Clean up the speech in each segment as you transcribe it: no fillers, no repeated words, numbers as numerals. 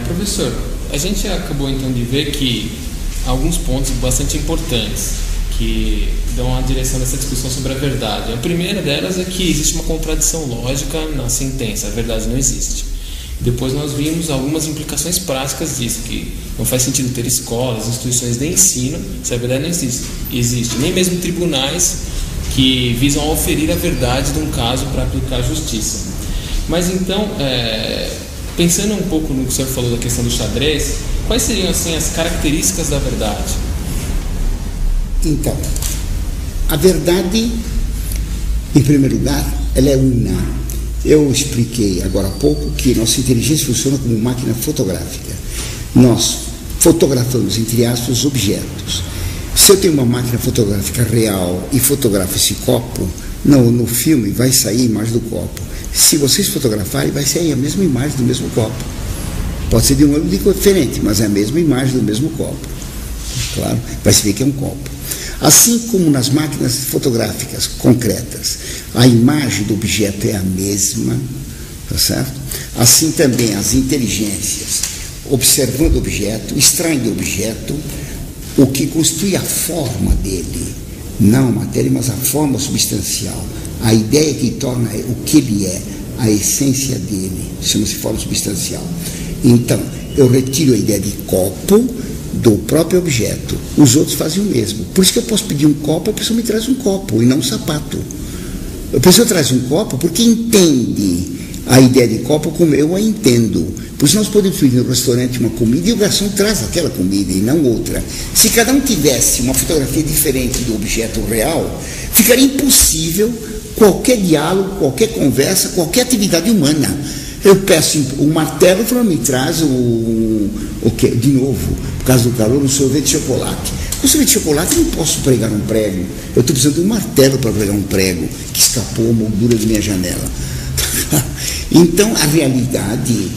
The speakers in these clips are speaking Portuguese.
Professor, a gente acabou então de ver que alguns pontos bastante importantes que dão a direção dessa discussão sobre a verdade. A primeira delas é que existe uma contradição lógica na sentença, a verdade não existe. Depois nós vimos algumas implicações práticas disso, que não faz sentido ter escolas, instituições de ensino, se a verdade não existe. Nem mesmo tribunais que visam oferir a verdade de um caso para aplicar a justiça. Mas então, pensando um pouco no que o senhor falou da questão do xadrez, quais seriam assim as características da verdade? Então, a verdade, em primeiro lugar, ela é una. Eu expliquei agora há pouco que nossa inteligência funciona como máquina fotográfica. Nós fotografamos, entre aspas, objetos. Se eu tenho uma máquina fotográfica real e fotografo esse copo, no filme vai sair a imagem do copo. Se vocês fotografarem, vai sair a mesma imagem do mesmo copo. Pode ser de um ângulo diferente, mas é a mesma imagem do mesmo copo. Claro, vai se ver que é um copo. Assim como nas máquinas fotográficas concretas, a imagem do objeto é a mesma, tá certo? Assim também as inteligências, observando o objeto, extraem do objeto o que constitui a forma dele, não a matéria, mas a forma substancial, a ideia que torna o que ele é, a essência dele, chama-se forma substancial. Então, eu retiro a ideia de copo do próprio objeto, os outros fazem o mesmo. Por isso que eu posso pedir um copo, a pessoa me traz um copo e não um sapato. A pessoa traz um copo porque entende a ideia de copo como eu a entendo. Por isso nós podemos pedir no restaurante uma comida e o garçom traz aquela comida e não outra. Se cada um tivesse uma fotografia diferente do objeto real, ficaria impossível qualquer diálogo, qualquer conversa, qualquer atividade humana. Eu peço um martelo para me traz o quê? De novo, por causa do calor, um sorvete de chocolate. Com sorvete de chocolate eu não posso pregar um prego. Eu estou precisando de um martelo para pregar um prego que escapou a moldura de minha janela. Então a realidade,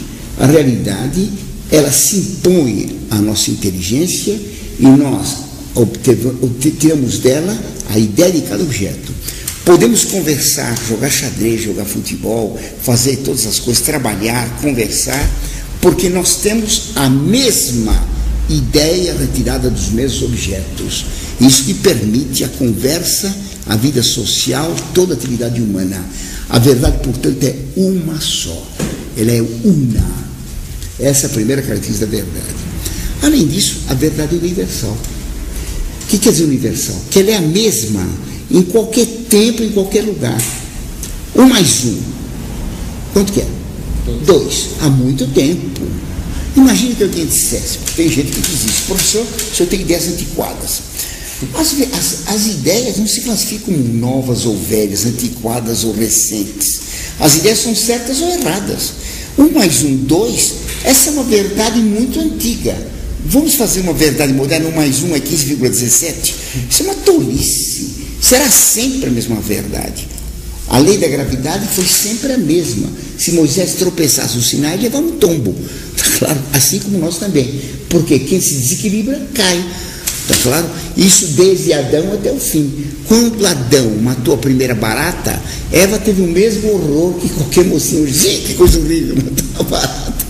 ela se impõe à nossa inteligência e nós obtemos dela a ideia de cada objeto. Podemos conversar, jogar xadrez, jogar futebol, fazer todas as coisas, trabalhar, conversar, porque nós temos a mesma ideia retirada dos mesmos objetos. Isso que permite a conversa, a vida social, toda a atividade humana. A verdade, portanto, é uma só. Ela é una. Essa é a primeira característica da verdade. Além disso, a verdade é universal. O que quer dizer universal? Que ela é a mesma em qualquer tempo, em qualquer lugar. 1 mais 1. Quanto que é? 2. Há muito tempo. Imagine que alguém dissesse, tem gente que diz isso, professor, o senhor tem ideias antiquadas. As ideias não se classificam como novas ou velhas, antiquadas ou recentes. As ideias são certas ou erradas. 1 mais 1, 2, essa é uma verdade muito antiga. Vamos fazer uma verdade moderna, 1 mais 1 é 15,17? Isso é uma tolice. Será sempre a mesma verdade. A lei da gravidade foi sempre a mesma. Se Moisés tropeçasse no Sinai, ele levava um tombo. Tá claro? Assim como nós também. Porque quem se desequilibra, cai. Tá claro? Isso desde Adão até o fim. Quando Adão matou a primeira barata, Eva teve o mesmo horror que qualquer mocinho. Gente, que coisa horrível, matar a barata.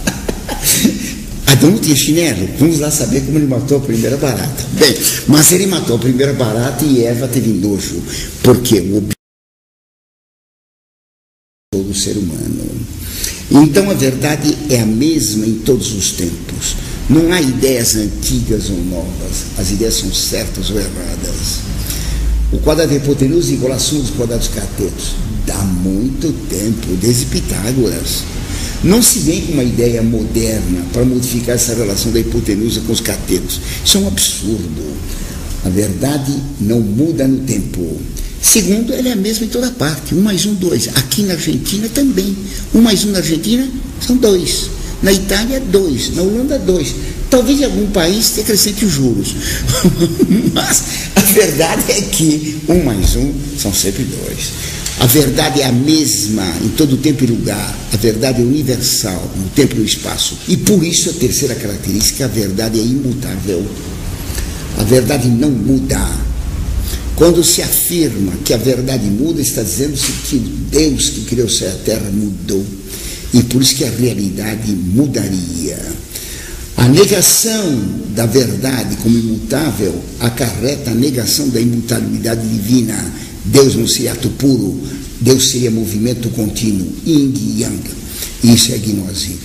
Adão não tinha chinelo. Vamos lá saber como ele matou a primeira barata. Bem, mas ele matou a primeira barata e Eva teve nojo. Porque o objetivo do ser humano. Então a verdade é a mesma em todos os tempos. Não há ideias antigas ou novas. As ideias são certas ou erradas. O quadrado da hipotenusa igual a suma dos quadrados catetos. Dá muito tempo, desde Pitágoras. Não se vem com uma ideia moderna para modificar essa relação da hipotenusa com os catetos. Isso é um absurdo. A verdade não muda no tempo. Segundo, ela é a mesma em toda parte. 1 mais 1, 2. Aqui na Argentina também. 1 mais 1 na Argentina são 2. Na Itália, 2. Na Holanda, 2. Talvez em algum país te acrescente os juros. Mas a verdade é que 1 mais 1 são sempre 2. A verdade é a mesma em todo tempo e lugar. A verdade é universal no tempo e no espaço. E por isso a terceira característica, a verdade é imutável. A verdade não muda. Quando se afirma que a verdade muda, está dizendo-se que Deus que criou o céu e a terra mudou. E por isso que a realidade mudaria. A negação da verdade como imutável acarreta a negação da imutabilidade divina. Deus não seria ato puro, Deus seria movimento contínuo, yin e yang. Isso é a gnose.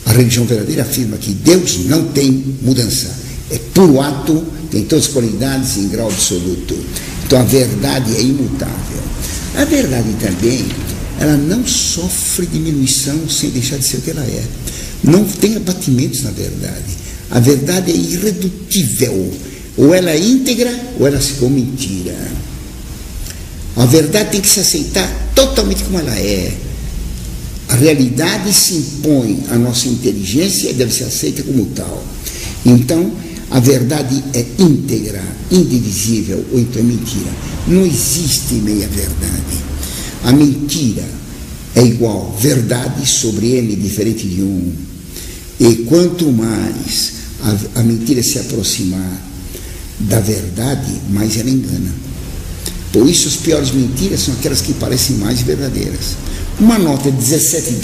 A religião verdadeira afirma que Deus não tem mudança, é puro ato, tem todas as qualidades em grau absoluto. Então a verdade é imutável. A verdade também, ela não sofre diminuição sem deixar de ser o que ela é. Não tem abatimentos na verdade. A verdade é irredutível. Ou ela é íntegra, ou ela se come mentira. A verdade tem que se aceitar totalmente como ela é. A realidade se impõe à nossa inteligência e deve ser aceita como tal. Então, a verdade é íntegra, indivisível, ou então é mentira. Não existe meia verdade. A mentira é igual verdade sobre N diferente de 1. E quanto mais a mentira se aproximar da verdade, mais ela engana. Por isso, as piores mentiras são aquelas que parecem mais verdadeiras. Uma nota de $17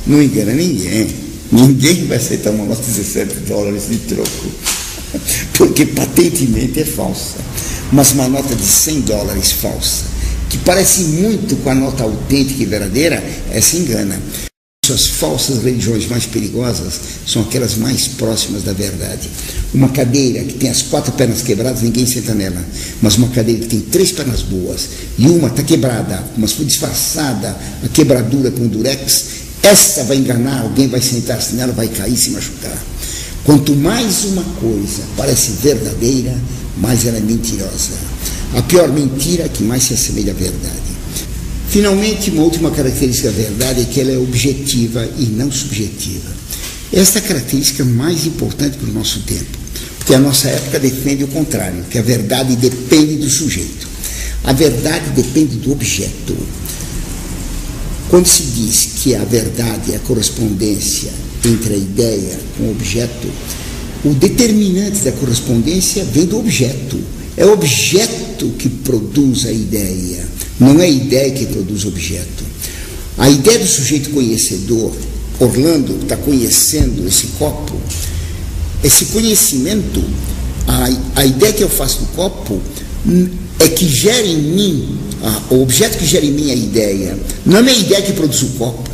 não engana ninguém. Ninguém vai aceitar uma nota de $17 de troco, porque patentemente é falsa. Mas uma nota de $100 falsa, que parece muito com a nota autêntica e verdadeira, essa engana. As falsas religiões mais perigosas são aquelas mais próximas da verdade. Uma cadeira que tem as 4 pernas quebradas, ninguém senta nela. Mas uma cadeira que tem 3 pernas boas e uma está quebrada, mas foi disfarçada a quebradura com durex, esta vai enganar, alguém vai sentar-se nela, vai cair e se machucar. Quanto mais uma coisa parece verdadeira, mais ela é mentirosa. A pior mentira é que mais se assemelha à verdade. Finalmente, uma última característica da verdade é que ela é objetiva e não subjetiva. Esta é a característica mais importante para o nosso tempo, porque a nossa época defende o contrário, que a verdade depende do sujeito. A verdade depende do objeto. Quando se diz que a verdade é a correspondência entre a ideia com o objeto, o determinante da correspondência vem do objeto. É o objeto que produz a ideia, não é a ideia que produz o objeto. A ideia do sujeito conhecedor, Orlando está conhecendo esse copo, esse conhecimento, a ideia que eu faço do copo é que gera em mim, o objeto que gera em mim a ideia, não é minha ideia que produz o copo.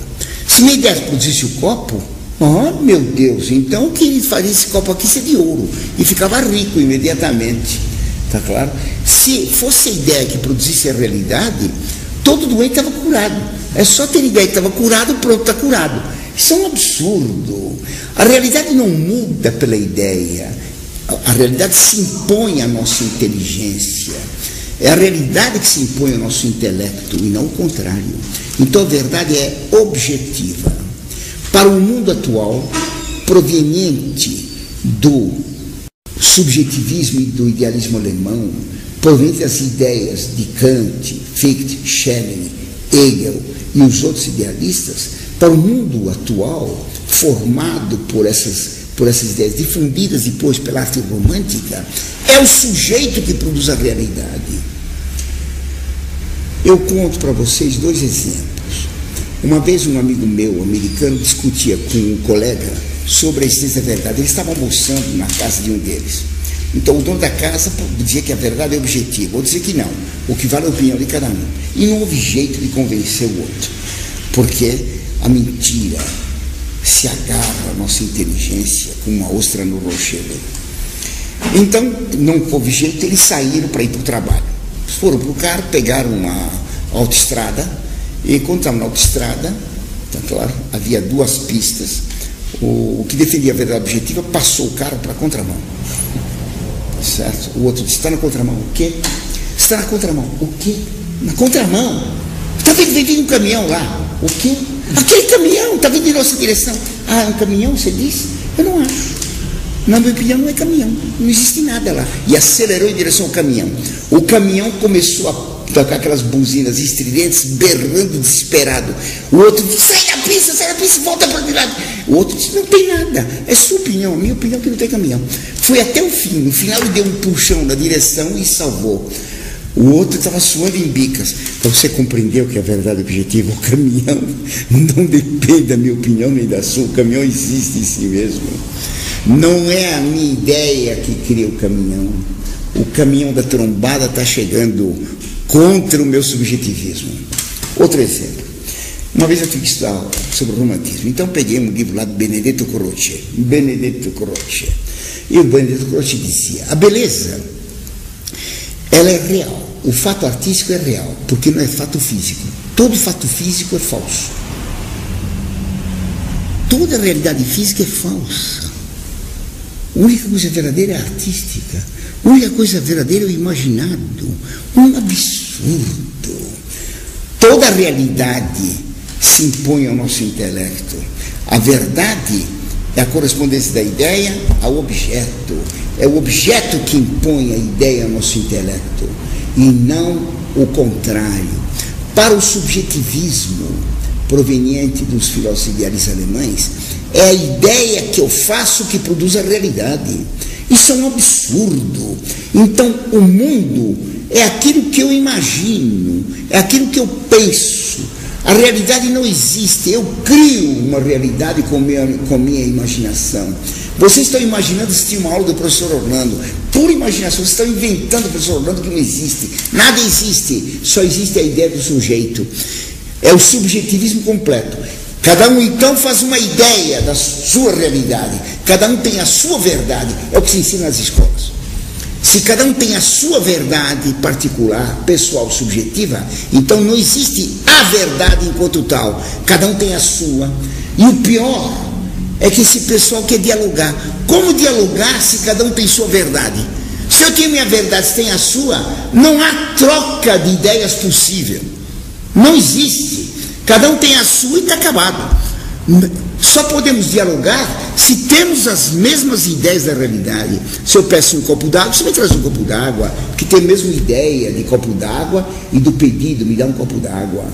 Se minha ideia produzisse o copo, oh meu Deus, então eu queria fazer esse copo aqui ser de ouro e ficava rico imediatamente. Está claro? Se fosse a ideia que produzisse a realidade, todo doente estava curado. É só ter ideia que estava curado, pronto, está curado. Isso é um absurdo. A realidade não muda pela ideia. A realidade se impõe à nossa inteligência. É a realidade que se impõe ao nosso intelecto e não o contrário. Então a verdade é objetiva. Para o mundo atual, proveniente do subjetivismo e do idealismo alemão, proveniente das ideias de Kant, Fichte, Schelling, Hegel e os outros idealistas, para o mundo atual, formado por essas ideias difundidas depois pela arte romântica, é o sujeito que produz a realidade. Eu conto para vocês 2 exemplos. Uma vez um amigo meu, americano, discutia com um colega sobre a existência da verdade. Eles estavam almoçando na casa de um deles. Então o dono da casa dizia que a verdade é objetiva, ou dizia que não, o que vale a opinião de cada um. E não houve jeito de convencer o outro, porque a mentira se agarra à nossa inteligência como uma ostra no rochedo. Então não houve jeito, eles saíram para ir para o trabalho. Foram para o carro, pegaram uma autoestrada, e quando estavam na autoestrada, tá claro, havia 2 pistas. O que defendia a verdade objetiva passou o carro para a contramão. Certo? O outro disse: está na contramão. O quê? Está na contramão. O quê? Na contramão. Está vindo um caminhão lá. O quê? Aquele caminhão está vindo em nossa direção. Ah, é um caminhão, você disse? Eu não acho. Na minha opinião, não é caminhão. Não existe nada lá. E acelerou em direção ao caminhão. O caminhão começou a tocar aquelas buzinas estridentes, berrando desesperado. O outro disse: sai da pista, volta para o lado. O outro disse: não tem nada, é sua opinião, a minha opinião é que não tem caminhão. Foi até o fim, no final ele deu um puxão na direção e salvou. O outro estava suando em bicas. Então você compreendeu que a verdade objetiva, o caminhão não depende da minha opinião nem da sua, o caminhão existe em si mesmo. Não é a minha ideia que cria o caminhão. O caminhão da trombada está chegando contra o meu subjetivismo. Outro exemplo. Uma vez eu tive que estudar sobre o romantismo. Então peguei um livro lá de Benedetto Croce. E o Benedetto Croce dizia: a beleza, ela é real. O fato artístico é real, porque não é fato físico. Todo fato físico é falso. Toda realidade física é falsa. A única coisa verdadeira é a artística. A única coisa verdadeira é o imaginado. Um absurdo. Toda a realidade se impõe ao nosso intelecto. A verdade é a correspondência da ideia ao objeto. É o objeto que impõe a ideia ao nosso intelecto, e não o contrário. Para o subjetivismo proveniente dos filósofos idealistas alemães, é a ideia que eu faço que produz a realidade. Isso é um absurdo. Então, o mundo é aquilo que eu imagino, é aquilo que eu penso. A realidade não existe, eu crio uma realidade com minha imaginação. Vocês estão imaginando assistir uma aula do professor Orlando, pura imaginação, vocês estão inventando o professor Orlando que não existe. Nada existe, só existe a ideia do sujeito. É o subjetivismo completo. Cada um então faz uma ideia da sua realidade, cada um tem a sua verdade, é o que se ensina nas escolas. Se cada um tem a sua verdade particular, pessoal, subjetiva, então não existe a verdade enquanto tal, cada um tem a sua. E o pior é que esse pessoal quer dialogar. Como dialogar se cada um tem sua verdade? Se eu tenho minha verdade, se tem a sua, não há troca de ideias possível. Não existe. Cada um tem a sua e está acabado. Só podemos dialogar se temos as mesmas ideias da realidade. Se eu peço um copo d'água, você me traz um copo d'água, que tem a mesma ideia de copo d'água e do pedido, me dá um copo d'água.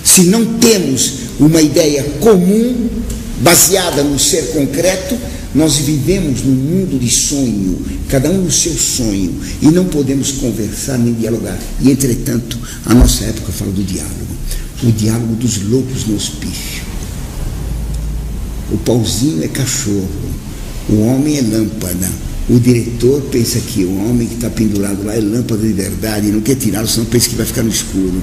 Se não temos uma ideia comum, baseada no ser concreto, nós vivemos num mundo de sonho, cada um no seu sonho, e não podemos conversar nem dialogar. E, entretanto, a nossa época fala do diálogo, o diálogo dos loucos no hospício. O pauzinho é cachorro, o homem é lâmpada. O diretor pensa que o homem que está pendurado lá é lâmpada de verdade, e não quer tirá-lo, senão pensa que vai ficar no escuro.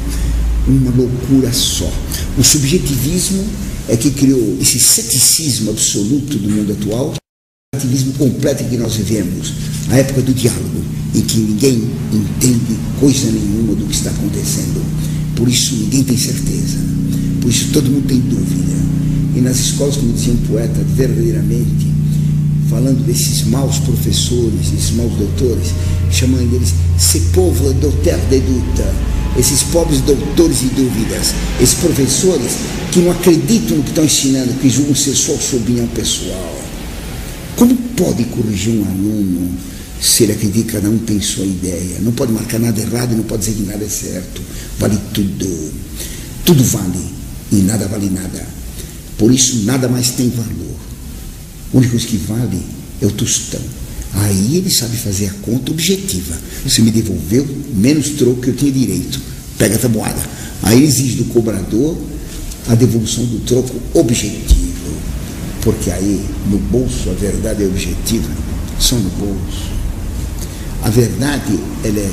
Uma loucura só. O subjetivismo é que criou esse ceticismo absoluto do mundo atual, o ativismo completo em que nós vivemos, a época do diálogo, em que ninguém entende coisa nenhuma do que está acontecendo. Por isso ninguém tem certeza, por isso todo mundo tem dúvida. E nas escolas, como dizia um poeta, verdadeiramente, falando desses maus professores, esses maus doutores, chamando eles "ce pauvre docteur de doute", esses pobres doutores de dúvidas, esses professores que não acreditam no que estão ensinando, que julgam ser só sua opinião pessoal. Como pode corrigir um aluno se ele acredita que cada um tem sua ideia? Não pode marcar nada errado e não pode dizer que nada é certo. Vale tudo. Tudo vale e nada vale nada. Por isso nada mais tem valor. A única coisa que vale é o tostão. Aí ele sabe fazer a conta objetiva. Você me devolveu menos troco que eu tinha direito. Pega a tabuada. Aí ele exige do cobrador a devolução do troco objetivo. Porque aí, no bolso, a verdade é objetiva. Só no bolso. A verdade, ela é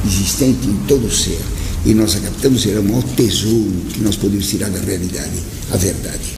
existente em todo ser. E nós a captamos, ela é o maior tesouro que nós podemos tirar da realidade. A verdade.